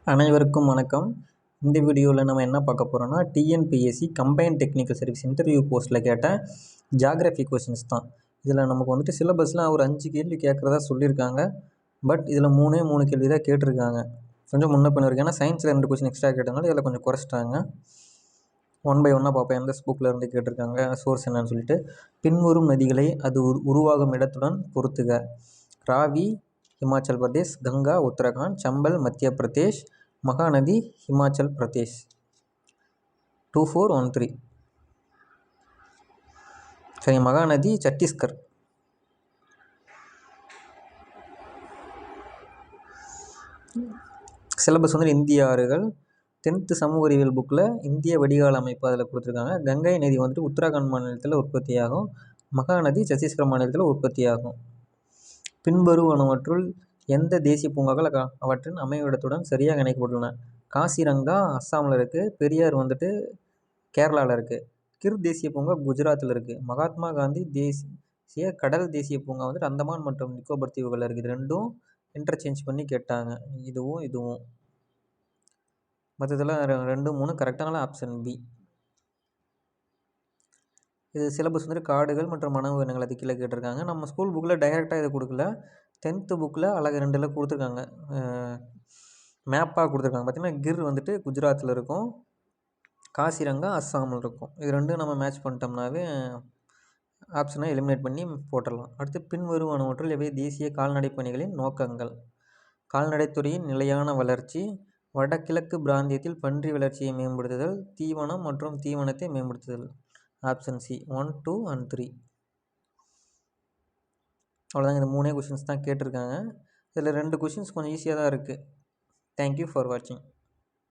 அனைவருக்கும் வணக்கம். இந்த வீடியோவில் நம்ம என்ன பார்க்க போகிறோம்னா, TNPSC combined technical service interview போஸ்ட்டில் கேட்ட ஜியாகிரஃபி கொஷின்ஸ் தான். இதில் நமக்கு வந்துட்டு சிலபஸில் ஒரு 5 கேள்வி கேட்குறதா சொல்லியிருக்காங்க. பட் இதில் 3 கேள்வி தான் கேட்டிருக்காங்க. கொஞ்சம் முன்ன பின்ன இருக்குது. ஏன்னா சயின்ஸில் 2 கொஷின் எக்ஸ்ட்ரா கேட்டதுனால இதில் கொஞ்சம் குறைச்சிட்டாங்க. 1 by 1 பார்ப்போம். எந்த புக்கில் இருந்து கேட்டிருக்காங்க, சோர்ஸ் என்னன்னு சொல்லிட்டு. பின்வரும் நதிகளை அது உருவாகும் இடத்துடன் பொறுத்துக. ராவி ஹிமாச்சல் பிரதேஷ், கங்கா உத்தரகாண்ட், சம்பல் மத்திய பிரதேஷ், மகாநதி ஹிமாச்சல் பிரதேஷ். 2413. சரி, மகாநதி சத்தீஸ்கர். சிலபஸ் வந்து இந்திய ஆறுகள். 10th சமூக அறிவியல் புக்கில் இந்திய வடிகால் அமைப்பு அதில் கொடுத்துருக்காங்க. கங்கை நதி வந்துட்டு உத்தரகாண்ட் மாநிலத்தில் உற்பத்தியாகும். மகாநதி சத்தீஸ்கர் மாநிலத்தில் உற்பத்தியாகும். பின்வருவனவற்றுள் எந்த தேசிய பூங்காக்கள் அவற்றின் அமைவிடத்துடன் சரியாக இணைக்கப்பட்டுள்ளன? காசிரங்கா அஸ்ஸாமில் இருக்குது. பெரியார் வந்துட்டு கேரளாவில் இருக்குது. கிர் தேசிய பூங்கா குஜராத்தில் இருக்குது. மகாத்மா காந்தி தேசிய கடல் தேசிய பூங்கா வந்துட்டு அந்தமான் மற்றும் நிக்கோபர் தீவுகளில் இருக்குது. இது ரெண்டும் இன்டர்சேஞ்ச் பண்ணி கேட்டாங்க. இதுவும் மற்றதெல்லாம் 2, 3 கரெக்டான ஆப்ஷன் பி. இது சிலபஸ் வந்துட்டு காடுகள் மற்றும் மனவு இனங்கள் அது கீழே கேட்டிருக்காங்க. நம்ம ஸ்கூல் புக்கில் டைரெக்டாக இதை கொடுக்கல. 10th புக்கில் அழகு 2ல் கொடுத்துருக்காங்க. மேப்பாக கொடுத்துருக்காங்க. பார்த்திங்கன்னா கிர் வந்துட்டு குஜராத்தில் இருக்கும், காசிரங்கா அஸ்ஸாமில் இருக்கும். இது ரெண்டும் நம்ம மேட்ச் பண்ணிட்டோம்னாவே ஆப்ஷனை எலிமினேட் பண்ணி போட்டுடலாம். அடுத்து பின்வருவனவற்றில் எவை தேசிய கால்நடை பணிகளின் நோக்கங்கள்? கால்நடைத்துறையின் நிலையான வளர்ச்சி, வடகிழக்கு பிராந்தியத்தில் பன்றி வளர்ச்சியை மேம்படுத்துதல், தீவனம் மற்றும் தீவனத்தை மேம்படுத்துதல். Option C 1, 2 and 3. அவ்வளோதாங்க. இந்த 3 கொஷின்ஸ் தான் கேட்டிருக்காங்க. இதில் 2 கொஷின்ஸ் கொஞ்சம் ஈஸியாக தான் இருக்குது. தேங்க்யூ ஃபார் வாட்சிங்.